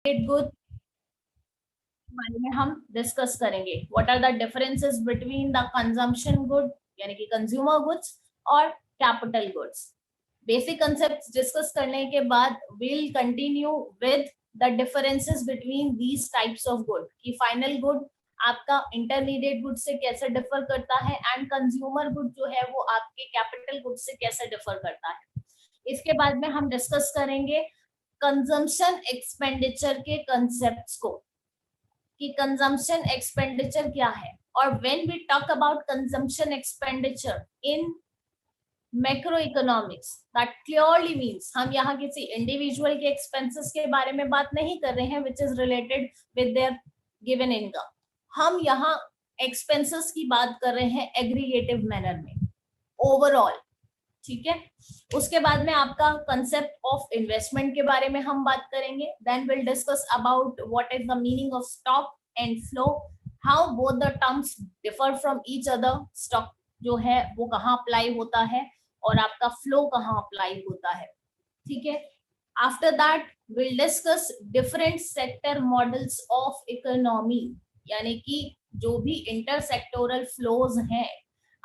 Good बारे में हम डिस्कस करेंगे. What are the differences between the consumption good यानी कि कंज्यूमर गुड्स और capital goods. Basic concepts discuss करने के बाद will continue with the differences between these types of good कि फाइनल गुड आपका इंटरमीडिएट गुड से कैसे डिफर करता है एंड कंज्यूमर गुड जो है वो आपके कैपिटल गुड से कैसे डिफर करता है. इसके बाद में हम डिस्कस करेंगे कंजम्पशन एक्सपेंडिचर के कंसेप्ट्स को कि कंजम्पशन एक्सपेंडिचर क्या है. और when we talk about consumption expenditure in macroeconomics that clearly means हम यहाँ किसी इंडिविजुअल के एक्सपेंसेस के बारे में बात नहीं कर रहे हैं which is related with their given income. हम यहाँ एक्सपेंसेस की बात कर रहे हैं एग्रीगेटिव मैनर में ओवरऑल. ठीक है. उसके बाद में आपका कंसेप्ट ऑफ इन्वेस्टमेंट के बारे में हम बात करेंगे. Then will discuss about what is the meaning of stock and flow, how both the terms differ from each other. Stock जो है वो कहाँ अप्लाई होता है और आपका फ्लो कहाँ अप्लाई होता है. ठीक है. After that will discuss different sector models of economy यानी कि जो भी इंटरसेक्टोरल फ्लोज हैं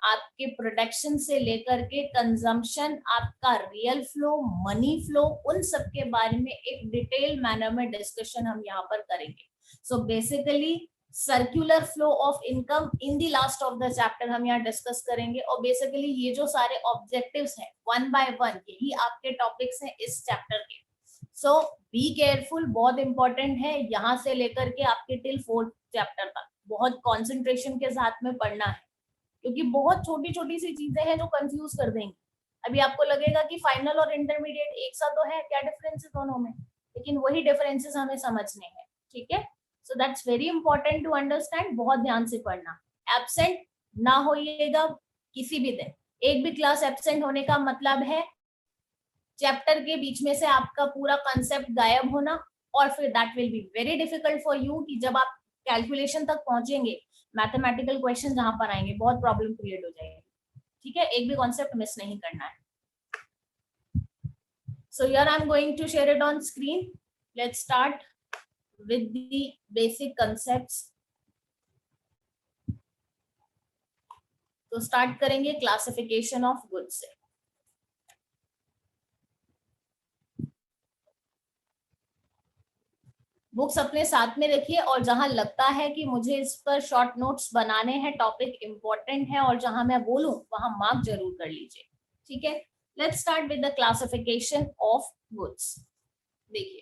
आपके प्रोडक्शन से लेकर के कंजम्पशन, आपका रियल फ्लो, मनी फ्लो, उन सब के बारे में एक डिटेल मैनर में डिस्कशन हम यहाँ पर करेंगे. So basically circular flow of income in the last of the chapter हम यहाँ डिस्कस करेंगे. और बेसिकली ये जो सारे ऑब्जेक्टिव्स हैं वन बाय वन यही आपके टॉपिक्स हैं इस चैप्टर के. सो बी केयरफुल, बहुत इंपॉर्टेंट है. यहाँ से लेकर के आपके टिल 4th चैप्टर तक बहुत कॉन्सेंट्रेशन के साथ में पढ़ना है क्योंकि बहुत छोटी छोटी सी चीजें हैं जो कंफ्यूज कर देंगी. अभी आपको लगेगा कि फाइनल और इंटरमीडिएट एक सा तो है, क्या डिफरेंस है दोनों में, लेकिन वही डिफरेंसेस हमें समझने हैं. ठीक है. So that's very important to understand. बहुत ध्यान से पढ़ना. एब्सेंट ना होइएगा किसी भी दिन. एक भी क्लास एब्सेंट होने का मतलब है चैप्टर के बीच में से आपका पूरा कंसेप्ट गायब होना और फिर that will be very difficult for you कि जब आप कैलकुलेशन तक पहुंचेंगे मैथमेटिकल क्वेश्चन जहां पर आएंगे बहुत प्रॉब्लम क्रिएट हो जाएगी. ठीक है. एक भी कॉन्सेप्ट मिस नहीं करना है. So here I am going to share it on screen. Let's start with the basic concepts. तो स्टार्ट करेंगे क्लासिफिकेशन ऑफ गुड्स से. बुक्स अपने साथ में रखिए और जहां लगता है कि मुझे इस पर शॉर्ट नोट्स बनाने हैं, टॉपिक इंपॉर्टेंट है और जहां मैं बोलूं वहां मार्क जरूर कर लीजिए. ठीक है. Let's start with the classification of goods. देखिए,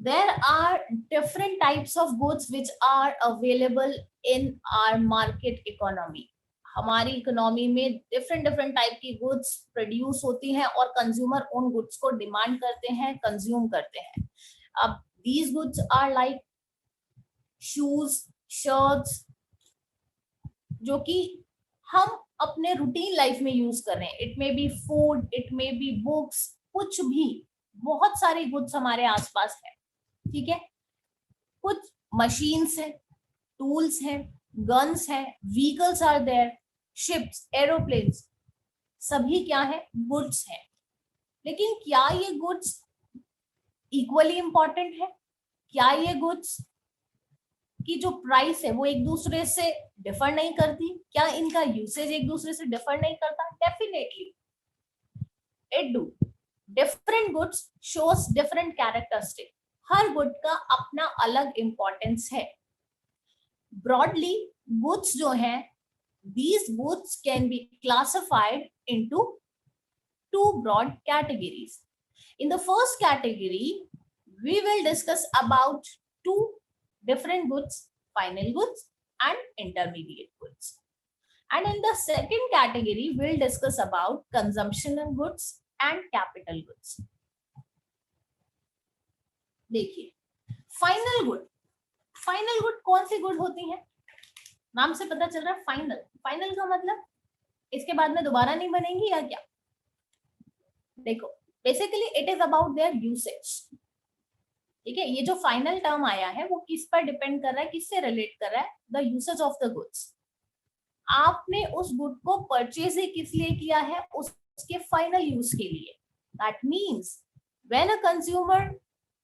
there are different types of goods which are available in our market economy. हमारी इकोनॉमी में डिफरेंट टाइप की गुड्स प्रोड्यूस होती हैं और कंज्यूमर उन गुड्स को डिमांड करते हैं, कंज्यूम करते हैं. अब these goods are like shoes, shirts जो कि हम अपने रूटीन लाइफ में यूज कर रहे हैं. It may B food, it may B books, कुछ भी. बहुत सारी गुड्स हमारे आसपास है. ठीक है. कुछ मशीन्स हैं, टूल्स हैं, गन्स हैं, vehicles are there, ships, aeroplanes, सभी क्या है, गुड्स है. लेकिन क्या ये गुड्स इक्वली इंपॉर्टेंट है? क्या ये गुड्स की जो प्राइस है वो एक दूसरे से डिफर नहीं करती? क्या इनका यूसेज एक दूसरे से डिफर नहीं करता? Definitely it do. Different goods shows different characteristic. Her good का अपना अलग इंपॉर्टेंस है. ब्रॉडली गुड्स जो हैं, these goods can be classified into two broad categories. In the first category, we will discuss about two different goods, final goods and intermediate goods. And in the second category, we'll discuss about consumption goods and capital goods. देखिए, final good. Final good कौन सी good होती है? नाम से पता चल रहा है फाइनल. फाइनल का मतलब इसके बाद में दोबारा नहीं बनेंगी या क्या? देखो, basically it is about their usage. ठीक है. ये जो फाइनल टर्म आया है वो किस पर डिपेंड कर रहा है, किससे रिलेट कर रहा है? The usage of the goods. आपने उस गुड को परचेज ही किस लिए किया है? उसके फाइनल यूज के लिए. That means when a consumer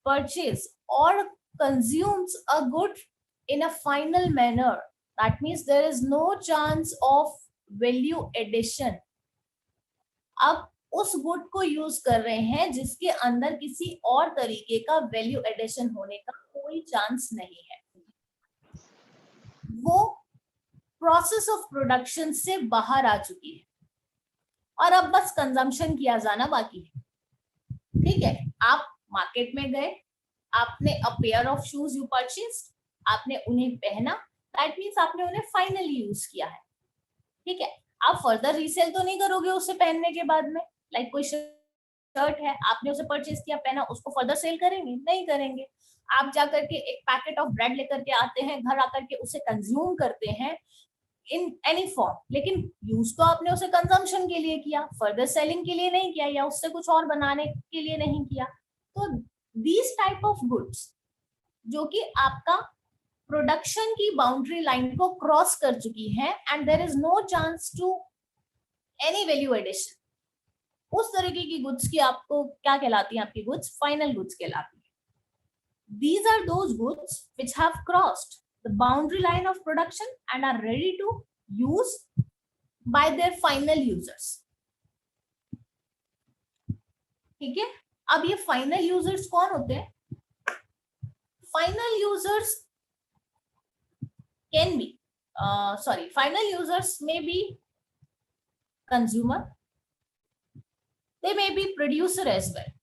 purchase or consumes a good in a final manner, that means there is no chance of value addition. अब उस गुड को यूज कर रहे हैं जिसके अंदर किसी और तरीके का वैल्यू एडिशन होने का कोई चांस नहीं है, वो प्रोसेस ऑफ प्रोडक्शन से बाहर आ चुकी है और अब बस कंजम्पशन किया जाना बाकी है. ठीक है, आप मार्केट में गए, आपने a pair of shoes you purchased, आपने उन्हें पहना, दैट मींस आपने उन्हें फाइनली यूज किया है. ठीक है, आप फर्दर रीसेल तो नहीं करोगे उसे पहनने के बाद में. लाइक कोई शर्ट है, आपने उसे परचेज किया, पहना, उसको फर्दर सेल करेंगे? नहीं करेंगे. आप जाकर के एक पैकेट ऑफ ब्रेड लेकर के आते हैं, घर आकर के उसे कंज्यूम करते हैं इन एनी फॉर्म, लेकिन यूज तो आपने उसे कंजम्पशन के लिए किया, फर्दर सेलिंग के लिए नहीं किया या उससे कुछ और बनाने के लिए नहीं किया. तो दीज टाइप ऑफ गुड्स जो कि आपका प्रोडक्शन की बाउंड्री लाइन को क्रॉस कर चुकी है and there is no chance to any value addition, उस तरीके की गुड्स की आपको क्या कहलाती है? आपकी गुड्स फाइनल गुड्स कहलाती है. These are those goods which have crossed the boundary line of production and are ready to use by their final users. ठीक है, अब ये फाइनल यूजर्स कौन होते हैं? Final users can be final users may be consumer, they may be producer as well.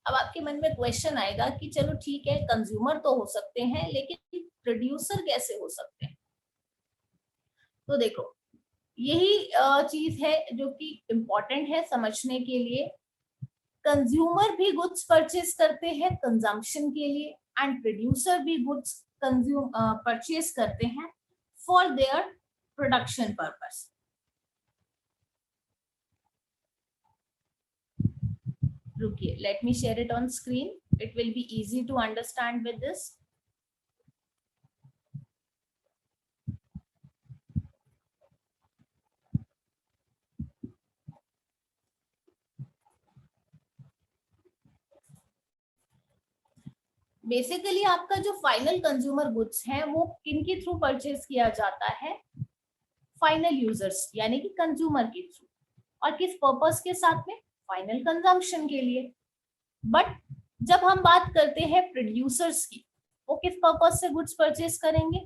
अब आपके मन में क्वेश्चन आएगा कि चलो ठीक है, कंज्यूमर तो हो सकते हैं लेकिन प्रोड्यूसर कैसे हो सकते हैं? तो देखो, यही चीज है जो कि इम्पोर्टेंट है समझने के लिए. कंज्यूमर भी गुड्स परचेज करते हैं कंजम्पशन के लिए एंड प्रोड्यूसर भी गुड्स परचेज करते हैं फॉर देयर प्रोडक्शन पर्पस. रुकिए, let me share it on screen, it will be easy to understand with this. Basically आपका जो फाइनल कंज्यूमर गुड्स हैं वो किन के थ्रू परचेज किया जाता है? फाइनल यूजर्स यानी कि कंज्यूमर के थ्रू. और किस पर्पस के साथ में? फाइनल कंजम्पशन के लिए. बट जब हम बात करते हैं प्रोड्यूसर्स की, वो किस पर्पस से गुड्स परचेज करेंगे?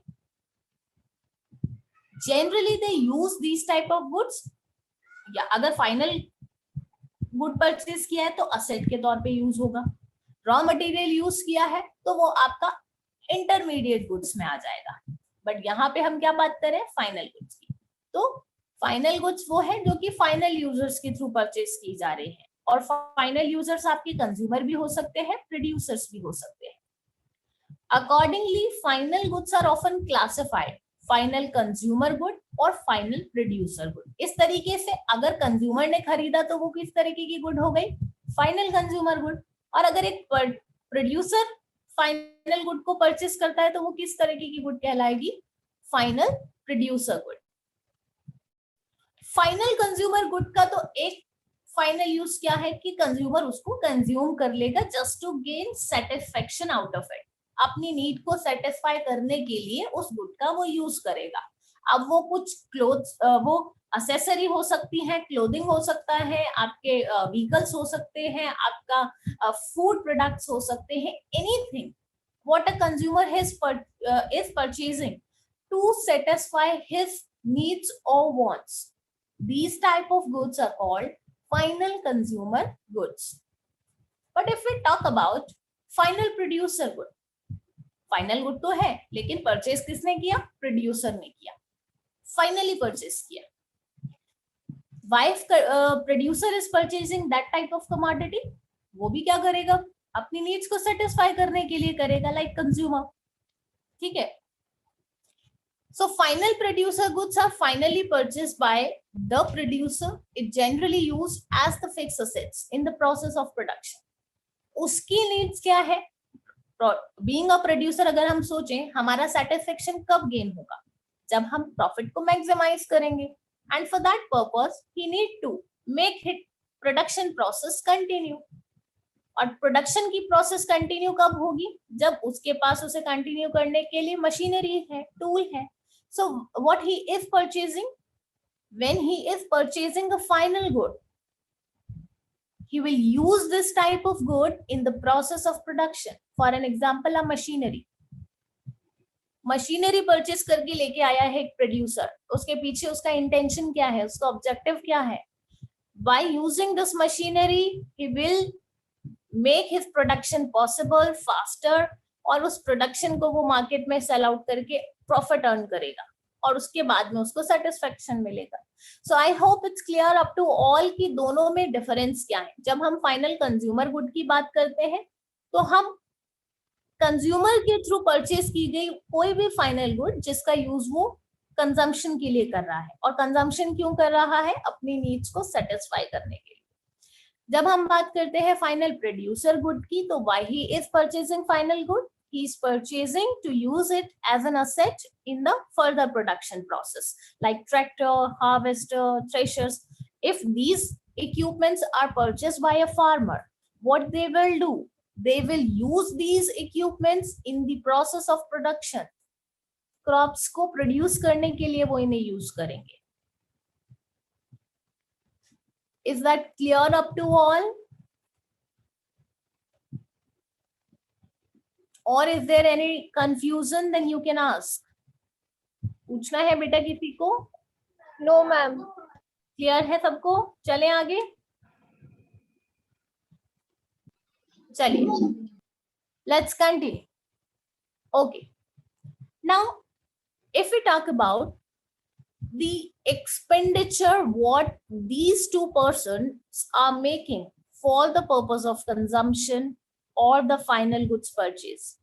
Generally they use this type of goods, या अगर फाइनल गुड परचेज किया है तो असेट के तौर पे यूज होगा. रॉ मटेरियल यूज किया है तो वो आपका इंटरमीडिएट गुड्स में आ जाएगा. बट यहाँ पे हम क्या बात कर रहे हैं? फाइनल गुड्स की. तो फाइनल गुड्स वो है जो कि फाइनल यूजर्स के थ्रू परचेज की जा रही है. और फाइनल यूजर्स आपके कंज्यूमर भी हो सकते हैं, प्रोड्यूसर्स भी हो सकते हैं. Accordingly final goods are often classified final consumer good और फाइनल प्रोड्यूसर गुड. इस तरीके से अगर कंज्यूमर ने खरीदा तो वो किस तरीके की गुड हो गई? Final consumer good. और अगर एक प्रोड्यूसर फाइनल गुड को परचेस करता है तो वो किस तरीके की गुड कहलाएगी? Final producer good. Final consumer good का तो एक फाइनल यूज क्या है कि कंज्यूमर उसको कंज्यूम कर लेगा just to gain satisfaction out of it. अपनी नीड को सेटिस्फाई करने के लिए उस गुड का वो यूज करेगा. अब वो कुछ क्लोथ्स, वो असेसरी हो सकती है, क्लोथिंग हो सकता है, आपके व्हीकल्स हो सकते हैं, आपका फूड प्रोडक्ट्स हो सकते हैं, anything what a consumer is purchasing to satisfy his needs और wants. These type of goods are called final consumer goods. But if we talk about final producer good, final good तो है लेकिन purchase किसने किया? Producer ने किया, finally purchase किया. Wife producer is purchasing that type of commodity, वो भी क्या करेगा? अपनी नीड्स को सेटिस्फाई करने के लिए करेगा, लाइक कंज्यूमर. ठीक है, so final producer goods are finally purchased by the producer. It generally used as the fixed assets in the process of production. उसकी नीड्स क्या है? बीइंग अ प्रोड्यूसर अगर हम सोचें, हमारा सेटिस्फेक्शन कब गेन होगा? जब हम प्रॉफिट को मैक्सिमाइज करेंगे. And for that purpose he need to make hit production process continue. और प्रोडक्शन की प्रोसेस कंटिन्यू कब होगी, जब उसके पास उसे कंटिन्यू करने के लिए मशीनरी है, टूल है. So what he is purchasing, when he is purchasing a final good, he will use this type of good in the process of production. For an example, a machinery. Machinery purchase करके लेके आया है एक producer, उसके पीछे उसका intention क्या है, उसका ऑब्जेक्टिव क्या है. By using this machinery he will make his production possible faster, और उस प्रोडक्शन को वो मार्केट में सेल आउट करके प्रॉफिट अर्न करेगा और उसके बाद में उसको सेटिस्फेक्शन मिलेगा. So I hope it's clear up to all कि दोनों में डिफरेंस क्या है. जब हम फाइनल कंज्यूमर गुड की बात करते हैं तो हम कंज्यूमर के थ्रू परचेज की गई कोई भी फाइनल गुड जिसका यूज वो कंजम्पशन के लिए कर रहा है, और कंजम्पशन क्यों कर रहा है, अपनी नीड्स को सेटिस्फाई करने के लिए. जब हम बात करते हैं फाइनल प्रोड्यूसर गुड की, तो why he is purchasing final good, he is purchasing to use it as an asset in the further production process, like tractor, harvester, threshers. If these equipments are purchased by a farmer, what they will do, they will use these equipments in the process of production. Crops को produce करने के लिए वो इन्हें use करेंगे. Is that clear up to all? Or is there any confusion? Then you can ask. पूछना है बेटा किसी को? No ma'am. क्लियर है सबको? चलें आगे. चलिए, let's continue. Okay. Now, if we talk about the expenditure what these two persons are making for the purpose of consumption or the final goods purchase,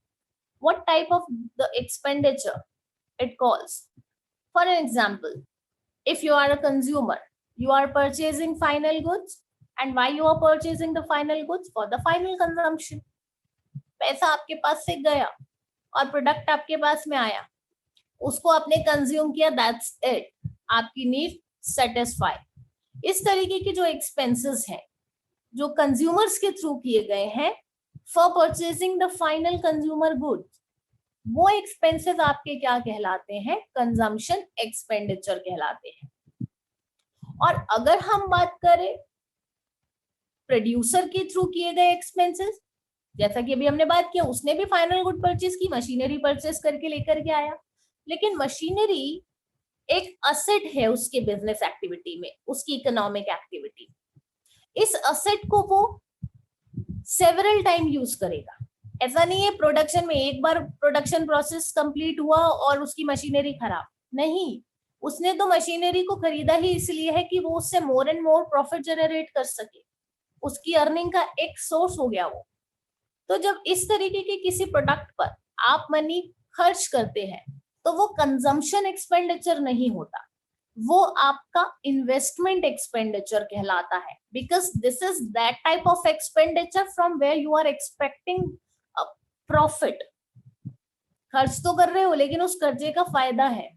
what type of the expenditure it calls. For an example, if you are a consumer, you are purchasing final goods, and why you are purchasing the final goods? For the final consumption. पैसा आपके पास से गया और product आपके पास में आया, उसको आपने कंज्यूम किया, दैट्स इट, आपकी नीड सेटिस्फाई. इस तरीके के जो एक्सपेंसेस हैं जो कंज्यूमर्स के थ्रू किए गए हैं for purchasing the final consumer good, वो एक्सपेंसेस आपके क्या कहलाते हैं, कंजम्पशन एक्सपेंडिचर कहलाते हैं. और अगर हम बात करें प्रोड्यूसर के थ्रू किए गए एक्सपेंसेस, जैसा कि अभी हमने बात किया, उसने भी फाइनल गुड परचेज की, मशीनरी परचेज करके लेकर के आया, लेकिन मशीनरी एक असेट है उसके बिजनेस एक्टिविटी में, उसकी इकोनॉमिक एक्टिविटी. इस असेट को वो सेवरल टाइम यूज करेगा. ऐसा नहीं है प्रोडक्शन में एक बार प्रोडक्शन प्रोसेस कंप्लीट हुआ और उसकी मशीनरी खराब, नहीं. उसने तो मशीनरी को खरीदा ही इसलिए है कि वो उससे more and more profit generate कर सके, उसकी अर्निंग का एक सोर्स हो गया वो. तो जब इस तरीके के किसी प्रोडक्ट पर आप मनी खर्च करते हैं तो वो कंजम्पशन एक्सपेंडिचर नहीं होता, वो आपका इन्वेस्टमेंट एक्सपेंडिचर कहलाता है. Because this is that type of expenditure from where you are expecting profit. खर्च तो कर रहे हो लेकिन उस कर्जे का फायदा है.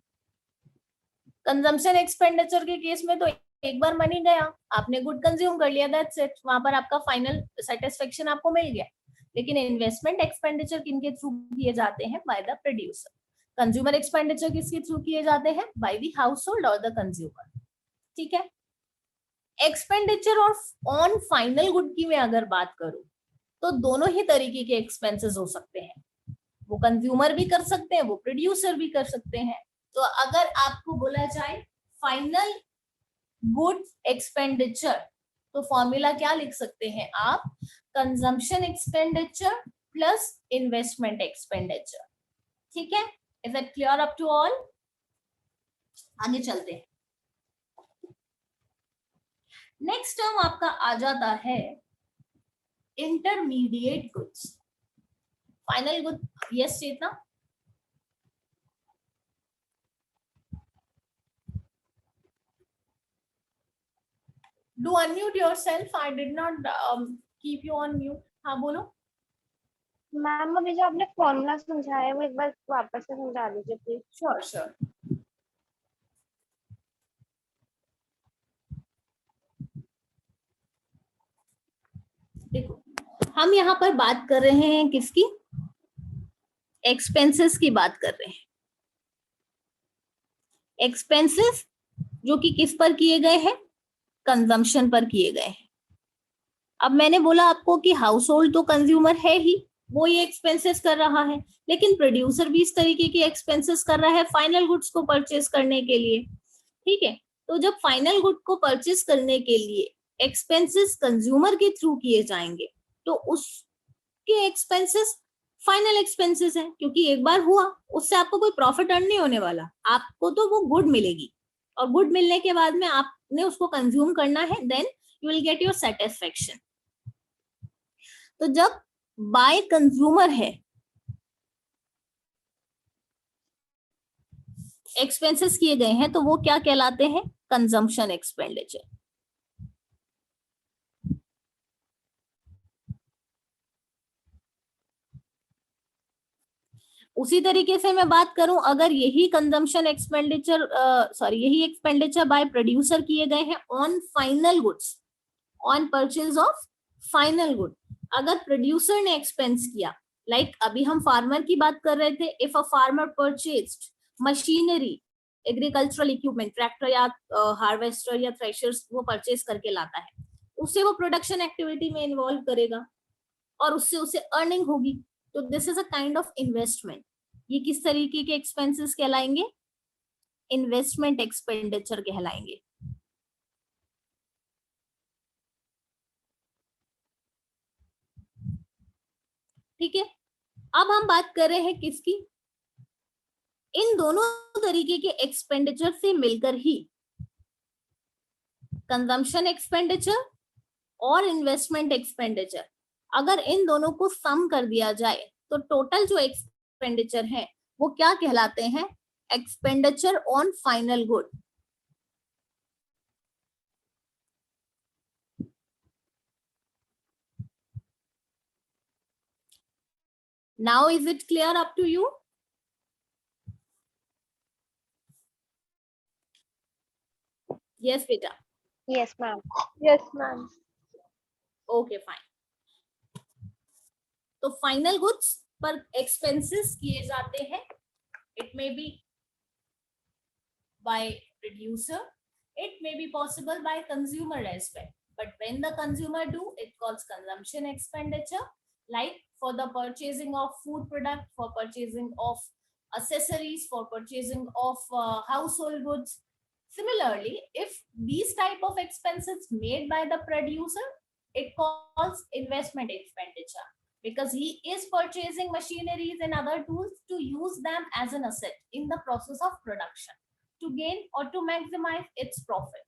कंजम्पशन एक्सपेंडिचर के केस में तो एक बार मनी गया, आपने गुड कंज्यूम कर लिया, दैट्स इट, वहां पर आपका फाइनल सेटिस्फेक्शन आपको मिल गया. लेकिन इन्वेस्टमेंट एक्सपेंडिचर किनके थ्रू किए जाते हैं, by the producer. Consumer expenditure किसके थ्रू किए जाते हैं, बाय द हाउस होल्ड और द कंज्यूमर. ठीक है. एक्सपेंडिचर और ऑन फाइनल गुड की मैं अगर बात करूं तो दोनों ही तरीके के एक्सपेंसेस हो सकते हैं. वो कंज्यूमर भी कर सकते हैं, वो प्रोड्यूसर भी कर सकते हैं. तो अगर आपको बोला जाए फाइनल गुड एक्सपेंडिचर, तो फॉर्मूला क्या लिख सकते हैं आप, consumption expenditure plus investment expenditure. ठीक है. Is it clear up to all? आगे चलते हैं. नेक्स्ट टर्म आपका आ जाता है intermediate goods. Final good, yes Chetna? Do unmute yourself. I did not keep you on mute. हाँ बोलो. मैम अभी जो आपने फॉर्मूला समझाया है वो एक बार वापस से समझा दीजिए प्लीज. Sure sure. देखो हम यहाँ पर बात कर रहे हैं किसकी? एक्सपेंसेस की बात कर रहे हैं। एक्सपेंसेस जो कि किस पर किए गए हैं? कंजम्पशन पर किए गए हैं। अब मैंने बोला आपको कि हाउस होल्ड तो कंज्यूमर है ही, वो ये एक्सपेंसेस कर रहा है, लेकिन प्रोड्यूसर भी इस तरीके के एक्सपेंसेस कर रहा है फाइनल गुड्स को परचेज करने के लिए। ठीक है, तो जब फाइनल गुड को परचेज करने के लिए एक्सपेंसेस कंज्यूमर के थ्रू किए जाएंगे तो उसके एक्सपेंसेस फाइनल एक्सपेंसेस हैं, क्योंकि एक बार हुआ उससे आपको कोई प्रॉफिट अर्न नहीं होने वाला, आपको तो वो गुड मिलेगी और गुड मिलने के बाद में आपने उसको कंज्यूम करना है, then you will get your satisfaction. तो जब बाय कंज्यूमर है, एक्सपेंसेस किए गए हैं, तो वो क्या कहलाते हैं? Consumption expenditure. उसी तरीके से मैं बात करूं, अगर यही कंजम्पशन एक्सपेंडिचर यही एक्सपेंडिचर बाय प्रोड्यूसर किए गए हैं on final goods, on purchase of final good, अगर प्रोड्यूसर ने एक्सपेंस किया, लाइक अभी हम फार्मर की बात कर रहे थे, if a farmer purchased machinery, agricultural equipment, tractor या हार्वेस्टर या थ्रेशर्स वो परचेज करके लाता है, उससे वो प्रोडक्शन एक्टिविटी में इन्वॉल्व करेगा और उससे उसे अर्निंग होगी, तो this is a kind of investment. ये किस तरीके के एक्सपेंसेस कहलाएंगे? इन्वेस्टमेंट एक्सपेंडिचर कहलाएंगे। ठीक है, अब हम बात कर रहे हैं किसकी? इन दोनों तरीके के एक्सपेंडिचर से मिलकर ही कंजम्पशन एक्सपेंडिचर और इन्वेस्टमेंट एक्सपेंडिचर, अगर इन दोनों को सम कर दिया जाए तो टोटल जो एक्सपेंडिचर है वो क्या कहलाते हैं? Expenditure on final good. Now is it clear up to you? Yes बेटा। Yes ma'am. Yes, ma'am. Okay fine. तो फाइनल गुड्स पर एक्सपेंसेस किए जाते हैं, it may be by producer, it may be possible by consumer as well, but when the consumer do, it calls consumption expenditure, like for the purchasing of food product, for purchasing of accessories, for purchasing of household goods. Similarly, if these type of expenses made by the producer, it calls investment expenditure, because he is purchasing machineries and other tools to use them as an asset in the process of production, to gain or to maximize its profit.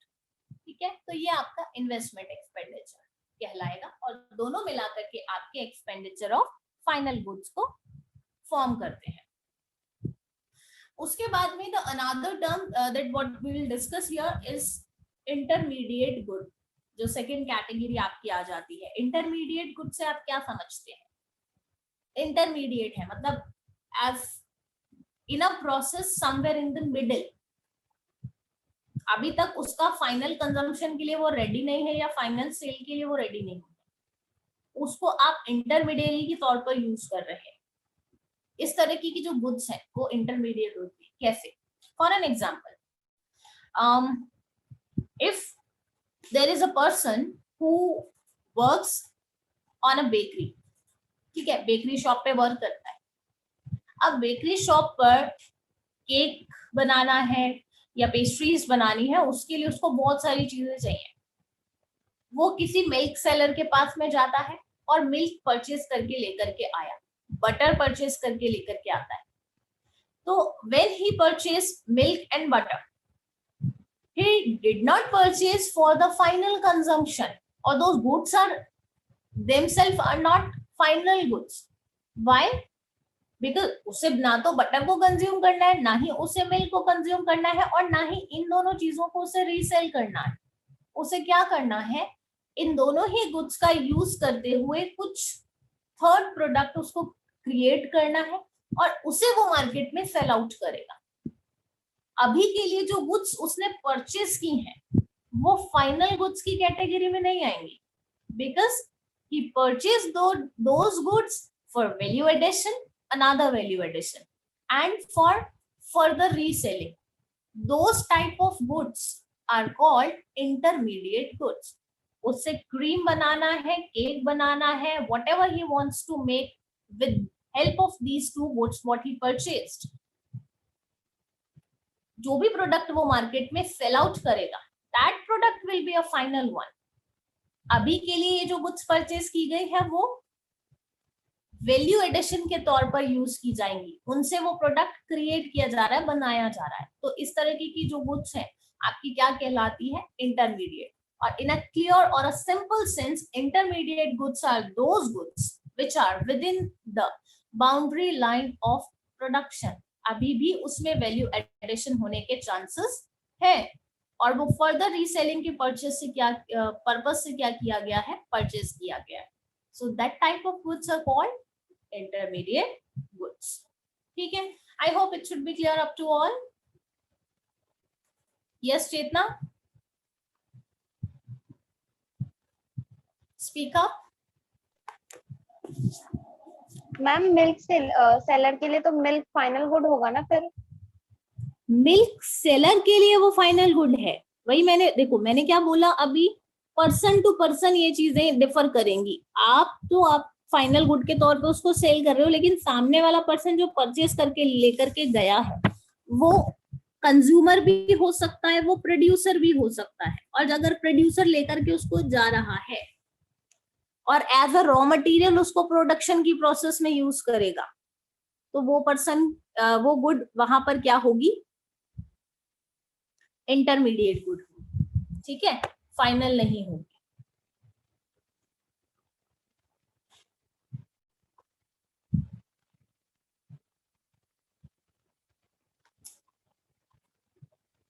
ठीक है, तो ये आपका investment expenditure कहलाएगा और दोनों मिलाकर के आपके एक्सपेंडिचर ऑफ फाइनल गुड्स को फॉर्म करते हैं। उसके बाद में the another term that what we will discuss here is intermediate good, जो सेकंड कैटेगरी आपकी आ जाती है। इंटरमीडिएट गुड से आप क्या समझते हैं? इंटरमीडिएट है मतलब as in a process somewhere in the middle, अभी तक उसका फाइनल कंजम्पशन के लिए वो रेडी नहीं है या फाइनल सेल के लिए वो रेडी नहीं है, उसको आप इंटरमीडिएट के तौर पर यूज कर रहे हैं। इस तरह की जो गुड्स है वो इंटरमीडिएट होती है। कैसे? For an example, if there is a person who works on a bakery, ठीक है, बेकरी शॉप पे वर्क करता है। अब बेकरी शॉप पर केक बनाना है या पेस्ट्रीज बनानी है, उसके लिए उसको बहुत सारी चीजें चाहिए। वो किसी मिल्क सेलर के पास में जाता है और मिल्क परचेज करके लेकर के आया, बटर परचेज करके लेकर के आता है। तो when he purchase milk and butter, he did not purchase for the final consumption, or those goods are themselves are not final goods. Why? Because उसे ना तो बटर को कंज्यूम करना है, ना ही उसे मिल्क को कंज्यूम करना है, और ना ही इन दोनों चीजों को उसे रीसेल करना है। उसे क्या करना है? इन दोनों ही गुड्स का यूज करते हुए कुछ थर्ड प्रोडक्ट उसको क्रिएट करना है और उसे वो मार्केट में सेल आउट करेगा। अभी के लिए जो गुड्स उसने परचेज की हैं वो फाइनल गुड्स की कैटेगरी में नहीं आएंगी, because he purchased those goods for value addition, another value addition, and for further reselling. Those type of goods are called intermediate goods. उससे क्रीम बनाना है, केक बनाना है, whatever he wants to make with help of these two goods what he purchased. जो भी product वो market में sell out करेगा, that product will be a final one. अभी के लिए ये जो गुड्स परचेज की गई है वो वैल्यू एडिशन के तौर पर यूज की जाएंगी, उनसे वो प्रोडक्ट क्रिएट किया जा रहा है, बनाया जा रहा है. तो इस तरह की जो गुड्स है आपकी क्या कहलाती है? इंटरमीडिएट. और इन अ क्लियर और a simple sense, intermediate goods are those goods which are within the boundary line of production. अभी भी उसमें वैल्यू एडिशन होने के चांसेस है, और वो फर्दर रीसेलिंग की परचेज से क्या पर्पस से क्या किया गया है? परचेज किया गया है. So that type of goods are called intermediate goods. ठीक है, I hope it should be clear up to all. Yes, Chetna, speak up. Ma'am milk seller के लिए तो मिल्क फाइनल गुड होगा ना फिर? मिल्क सेलर के लिए वो फाइनल गुड है. वही मैंने क्या बोला अभी, पर्सन टू पर्सन ये चीजें डिफर करेंगी. आप फाइनल गुड के तौर पे उसको सेल कर रहे हो, लेकिन सामने वाला पर्सन जो परचेज करके लेकर के गया है वो कंज्यूमर भी हो सकता है, वो प्रोड्यूसर भी हो सकता है. और अगर प्रोड्यूसर लेकर के उसको जा रहा है और एज अ रॉ मटेरियल उसको प्रोडक्शन की प्रोसेस में यूज करेगा, तो वो पर्सन वो गुड वहां पर क्या होगी? Intermediate good. ठीक है, फाइनल नहीं होगी.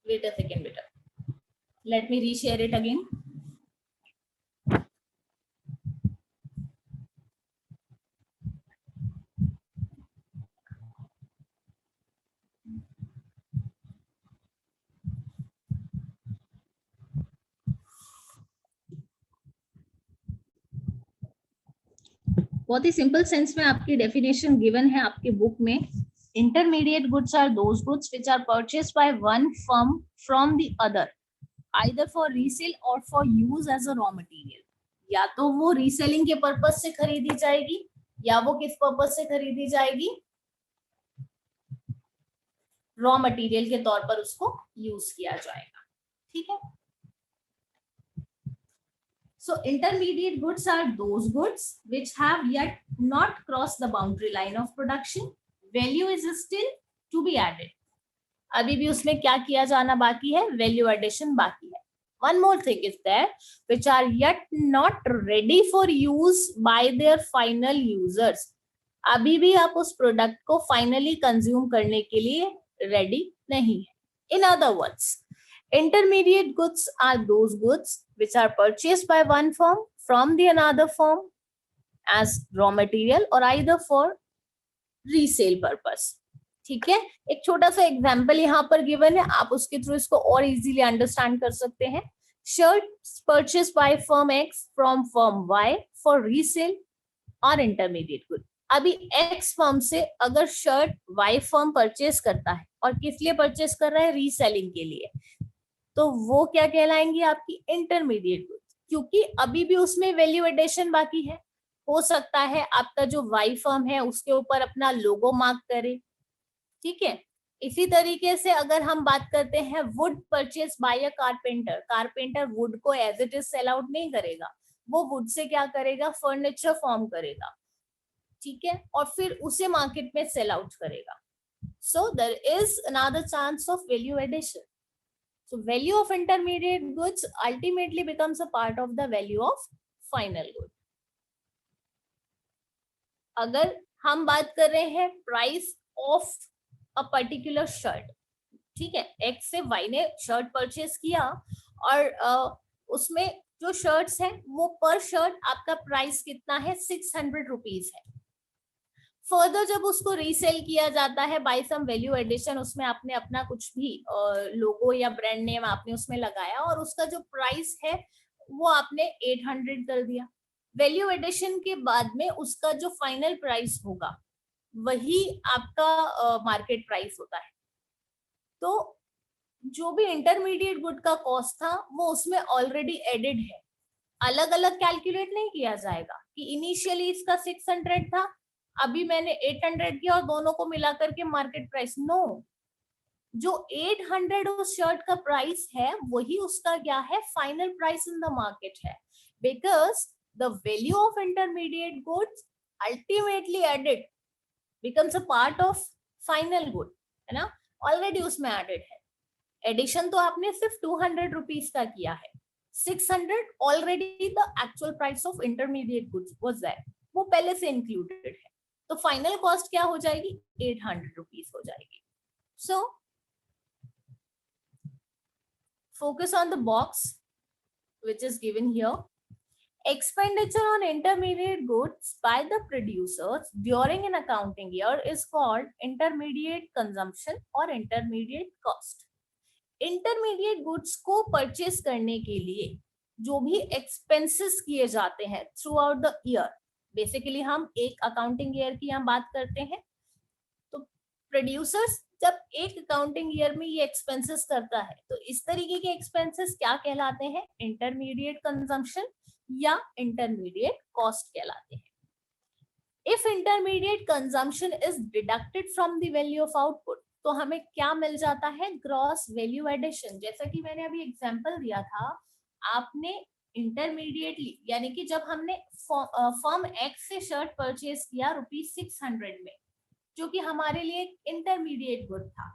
Wait a second, beta. Let me reshare it again. बहुत ही सिंपल सेंस में आपकी डेफिनेशन गिवन है आपके बुक में. Intermediate goods are those goods which are purchased by one firm from the other, either for resale or for use as a raw material. या तो वो reselling के पर्पस से खरीदी जाएगी, या वो किस पर्पस से खरीदी जाएगी? रॉ मटेरियल के तौर पर उसको यूज किया जाएगा. ठीक है. So intermediate goods are those goods which have yet not crossed the boundary line of production. Value is still to be added. अभी भी उसमें क्या किया जाना बाकी है? वैल्यू एडिशन बाकी है. One more thing is there which are yet not ready for use by their final users. अभी भी आप उस प्रोडक्ट को फाइनली कंज्यूम करने के लिए रेडी नहीं है. In other words, intermediate goods are those goods which are purchased by one firm from the another firm as raw material or either for resale purpose. ठीक है, एक छोटा सा एग्जांपल यहाँ पर गिवन है, आप उसके थ्रू इसको और इजीली अंडरस्टैंड कर सकते हैं. Shirts purchase by firm X from firm Y for resale और इंटरमीडिएट गुड. अभी एक्स फर्म से अगर शर्ट वाई फर्म परचेज करता है, और किस लिए परचेज कर रहा है? रीसेलिंग के लिए, तो वो क्या कहलाएंगी? आपकी इंटरमीडिएट गुड, क्योंकि अभी भी उसमें वैल्यू एडिशन बाकी है. हो सकता है आपका जो वाई फर्म है उसके ऊपर अपना लोगो मार्क करे. ठीक है. इसी तरीके से अगर हम बात करते हैं wood purchase by a carpenter, carpenter wood को as it is sell out नहीं करेगा, वो वुड से क्या करेगा? फर्नीचर फॉर्म करेगा. ठीक है, और फिर उसे मार्केट में सेल आउट करेगा. So there is another chance of value addition. So value of intermediate goods ultimately becomes a part of the value of final good. अगर हम बात कर रहे हैं price of a particular shirt, ठीक है, एक्स से वाई ने शर्ट परचेज किया और उसमें जो शर्ट्स है वो पर शर्ट आपका प्राइस कितना है? 600 रुपीज है. फर्दर जब उसको रीसेल किया जाता है बाय सम वैल्यू एडिशन, उसमें आपने अपना कुछ भी लोगो या ब्रांड नेम आपने उसमें लगाया और उसका जो प्राइस है वो आपने 800 कर दिया. वैल्यू एडिशन के बाद में उसका जो फाइनल प्राइस होगा वही आपका मार्केट प्राइस होता है। तो जो भी इंटरमीडिएट गुड का कॉस्ट था वो उसमें ऑलरेडी एडेड है, अलग अलग कैलकुलेट नहीं किया जाएगा कि इनिशियली इसका 600 था, अभी मैंने 800 किया और दोनों को मिलाकर के मार्केट प्राइस। नो, जो 800 उस शर्ट का प्राइस है वही उसका क्या है, final price in the market है, because the value of intermediate goods ultimately added becomes a part of final good, है ना, ऑलरेडी उसमें एडेड है। एडिशन तो आपने सिर्फ 200 रुपीज का किया है, 600 already the actual price of intermediate goods was that, वो पहले से इंक्लूडेड है, तो फाइनल कॉस्ट क्या हो जाएगी, 800 रुपीज हो जाएगी। सो focus on the box which is given here. Expenditure on intermediate goods by the producers during an accounting year is called intermediate consumption or intermediate cost. Intermediate goods को purchase करने के लिए जो भी expenses किए जाते हैं throughout the year, basically हम एक accounting year की हम बात करते हैं, तो producers जब एक अकाउंटिंग ईयर में ये एक्सपेंसेस करता है तो इस तरीके के एक्सपेंसेस क्या कहलाते हैं, इंटरमीडिएट कंजम्पशन या इंटरमीडिएट कॉस्ट कहलाते हैं। If intermediate consumption is deducted from the value of output, तो हमें क्या मिल जाता है, ग्रॉस वैल्यू एडिशन। जैसा कि मैंने अभी एग्जांपल दिया था, आपने इंटरमीडिएटली यानी कि जब हमने फर्म एक्स से शर्ट परचेज किया ₹600 में, जो कि हमारे लिए इंटरमीडिएट गुड था,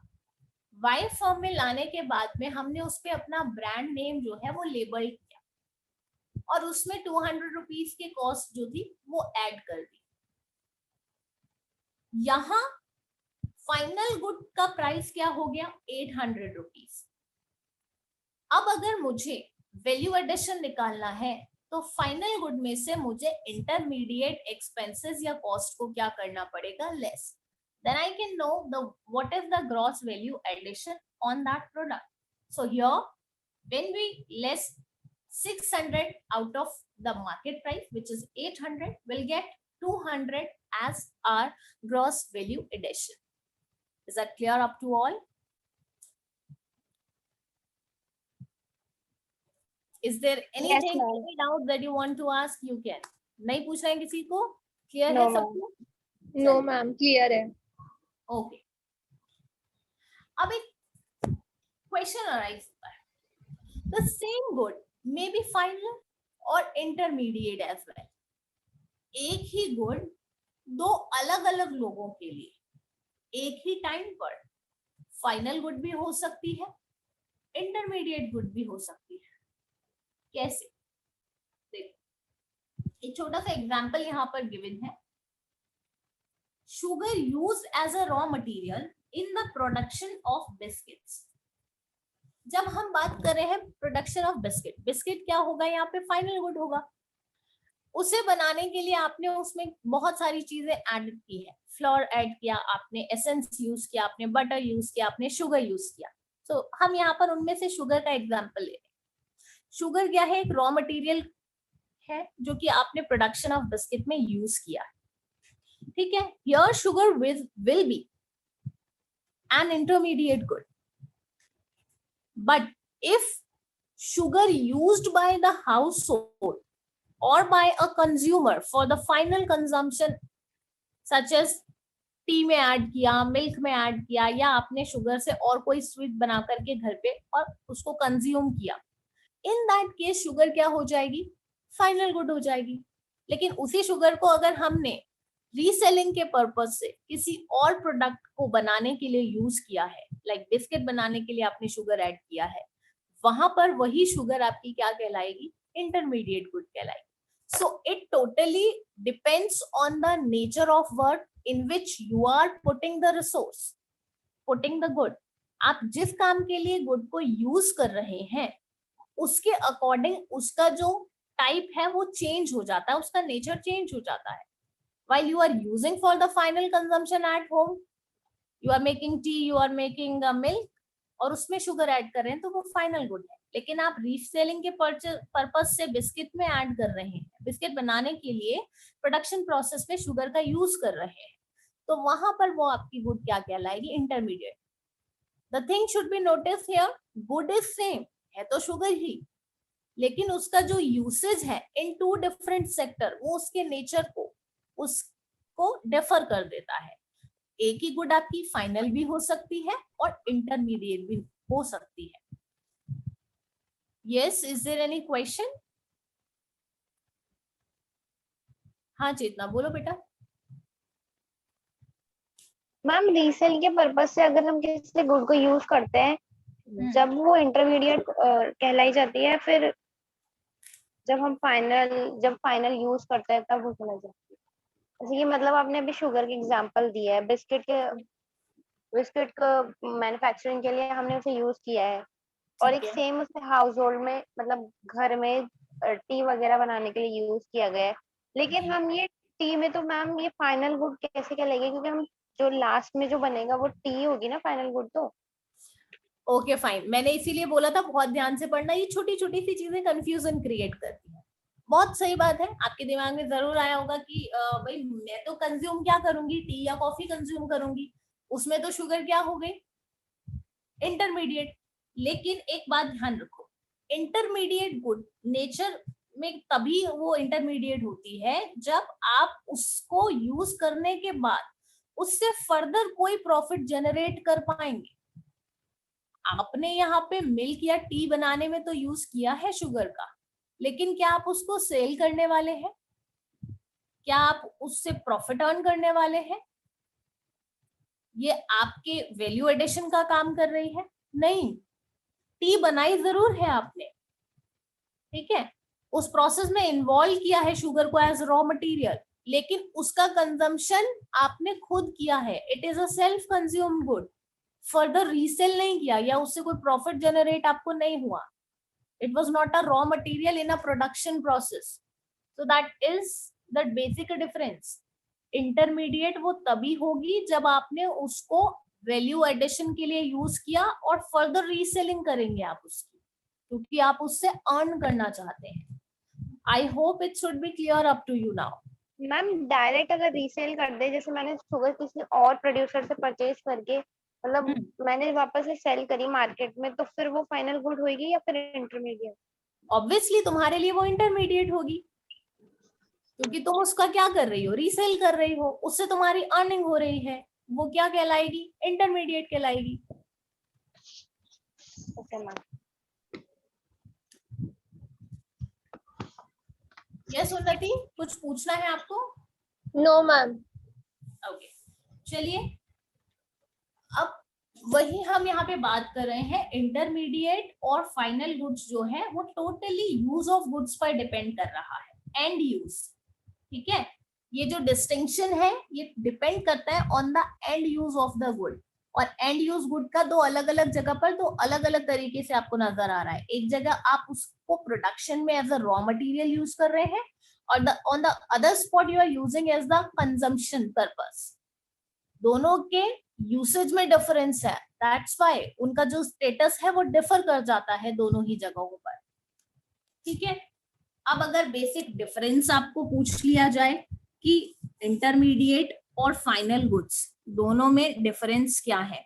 वाई फर्म में लाने के बाद में हमने उस पे अपना ब्रांड नेम जो है वो लेबल किया और उसमें 200 रुपीज की कॉस्ट जो थी वो ऐड कर दी। यहाँ फाइनल गुड का प्राइस क्या हो गया, 800 रुपीज। अब अगर मुझे वैल्यू एडिशन निकालना है तो फाइनल गुड में से मुझे इंटरमीडिएट एक्सपेंसेस या कॉस्ट को क्या करना पड़ेगा, less. Then I can know what is the gross value addition on that product. So here, when we less 600 out of the market price, which is 800, we'll get 200 as our gross value addition. Is that clear up to all? Is there anything, Yes, any doubt that you want to ask? You can. नहीं पूछना है किसी को? Clear No, है सबको? No ma'am, clear है। Okay, अब एक क्वेश्चन अराइज होता है, the same good may be final और इंटरमीडिएट एज वेल। एक ही गुड दो अलग अलग लोगों के लिए एक ही टाइम पर फाइनल गुड भी हो सकती है, इंटरमीडिएट गुड भी हो सकती है। कैसे, देखो एक छोटा सा एग्जांपल यहाँ पर गिवन है। sugar used as a raw material in the production of biscuits। जब हम बात कर रहे हैं प्रोडक्शन ऑफ बिस्किट, बिस्किट क्या होगा यहाँ पे, फाइनल गुड होगा। उसे बनाने के लिए आपने उसमें बहुत सारी चीजें ऐड की है, फ्लोर ऐड किया आपने, एसेंस यूज किया आपने, बटर यूज किया आपने, शुगर यूज किया। तो हम यहाँ पर उनमें से शुगर का एग्जाम्पल ले रहे हैं। शुगर क्या है, एक रॉ मटेरियल है जो कि आपने प्रोडक्शन ऑफ बिस्किट में यूज किया है, ठीक है। Here sugar will be an intermediate good, but if sugar used by the household or by a consumer for the final consumption, such as T में ऐड किया, मिल्क में add किया, या आपने शुगर से और कोई स्वीट बना करके घर पे और उसको कंज्यूम किया, इन दैट केस शुगर क्या हो जाएगी, फाइनल गुड हो जाएगी। लेकिन उसी शुगर को अगर हमने रीसेलिंग के पर्पज से किसी और प्रोडक्ट को बनाने के लिए यूज किया है, लाइक बिस्किट बनाने के लिए आपने शुगर ऐड किया है, वहां पर वही शुगर आपकी क्या कहलाएगी, इंटरमीडिएट गुड कहलाएगी। So it totally depends on the nature of work in which you are putting the resource, putting the good. आप जिस काम के लिए गुड को यूज कर रहे हैं उसके अकॉर्डिंग उसका जो टाइप है वो चेंज हो जाता है, उसका नेचर चेंज हो जाता है। While you are using for the final consumption at home, you are making tea, you are making milk, और उसमें शुगर ऐड कर रहे हैं तो वो फाइनल गुड है। लेकिन आप रीसेलिंग के पर्पस से बिस्किट में ऐड कर रहे हैं बिस्किट बनाने के लिए प्रोडक्शन प्रोसेस में शुगर का यूज कर रहे हैं, तो वहां पर वो आपकी गुड क्या कहलाएगी, intermediate. The thing should be notice here, good is same, है तो शुगर ही, लेकिन उसका जो यूसेज है इन टू डिफरेंट सेक्टर, वो उसके नेचर को उसको डिफर कर देता है। एक ही गुड आपकी फाइनल भी हो सकती है और इंटरमीडिएट भी हो सकती है। Yes, is there any question? हाँ चेतना, बोलो बेटा। मैम रीसेल के पर्पज से अगर हम किसी गुड को यूज करते हैं, जब वो इंटरमीडिएट कहलाई जाती है, फिर जब फाइनल यूज करते हैं तब वो कहलाई जाती है। जैसे कि मतलब आपने अभी शुगर की एग्जांपल दी है, बिस्किट को मैन्युफैक्चरिंग के लिए हमने उसे यूज किया है, और एक सेम उसे हाउस होल्ड में मतलब घर में टी वगैरह बनाने के लिए यूज किया गया है। लेकिन हम ये टी में तो मैम ये फाइनल गुड कैसे कहलाएगा, क्योंकि हम जो लास्ट में जो बनेगा वो टी होगी ना फाइनल गुड तो। ओके फाइन, मैंने इसीलिए बोला था बहुत ध्यान से पढ़ना, ये छोटी छोटी सी चीजें कंफ्यूजन क्रिएट करती है। बहुत सही बात है, आपके दिमाग में जरूर आया होगा कि भाई मैं तो कंज्यूम क्या करूंगी, टी या कॉफी कंज्यूम करूंगी, उसमें तो शुगर क्या हो गई, इंटरमीडिएट। लेकिन एक बात ध्यान रखो, इंटरमीडिएट गुड नेचर में तभी वो इंटरमीडिएट होती है जब आप उसको यूज करने के बाद उससे फर्दर कोई प्रॉफिट जनरेट कर पाएंगे। आपने यहाँ पे मिल्क या टी बनाने में तो यूज किया है शुगर का, लेकिन क्या आप उसको सेल करने वाले हैं? क्या आप उससे प्रॉफिट अर्न करने वाले हैं? ये आपके वैल्यू एडिशन का काम कर रही है? नहीं, टी बनाई जरूर है आपने, ठीक है, उस प्रोसेस में इन्वॉल्व किया है शुगर को एज रॉ मटेरियल, लेकिन उसका कंजम्पशन आपने खुद किया है, it is a self consume good, further resale नहीं किया या उससे कोई प्रॉफिट जनरेट आपको नहीं हुआ। It was not a raw material in a production process. So that is the basic difference. Intermediate वो तभी होगी जब आपने उसको वैल्यू एडिशन के लिए यूज किया और फर्दर रीसेलिंग करेंगे आप उसकी, क्योंकि आप उससे अर्न करना चाहते हैं। I hope it should be clear up to you now. Ma'am direct अगर रीसेल कर दे, जैसे मैंने शुगर किसी और प्रोड्यूसर से परचेज करके मतलब मैंने वापस से सेल करी मार्केट में, तो फिर वो फाइनल गुड होगी या फिर इंटरमीडिएट? ऑब्वियसली तुम्हारे लिए वो इंटरमीडिएट होगी, क्योंकि तुम उसका क्या कर रही हो, रीसेल कर रही हो, उससे तुम्हारी अर्निंग हो रही है, वो क्या कहलाएगी, इंटरमीडिएट कहलाएगी। Okay ma'am. यस उन्नति, कुछ पूछना है आपको? No ma'am. ओके, चलिए अब वही हम यहाँ पे बात कर रहे हैं, इंटरमीडिएट और फाइनल गुड्स जो है वो टोटली यूज ऑफ गुड्स पर डिपेंड कर रहा है, एंड यूज, ठीक है। ये जो डिस्टिंक्शन है ये डिपेंड करता है on the end use of the good, और एंड यूज गुड का दो अलग अलग जगह पर दो अलग अलग तरीके से आपको नजर आ रहा है। एक जगह आप उसको प्रोडक्शन में as a raw material use कर रहे हैं, और on the other spot you are using as the consumption purpose. दोनों के यूसेज में डिफरेंस है, दैट्स व्हाई उनका जो स्टेटस है वो डिफर कर जाता है दोनों ही जगहों पर, ठीक है। अब अगर बेसिक डिफरेंस आपको पूछ लिया जाए कि इंटरमीडिएट और फाइनल गुड्स दोनों में डिफरेंस क्या है,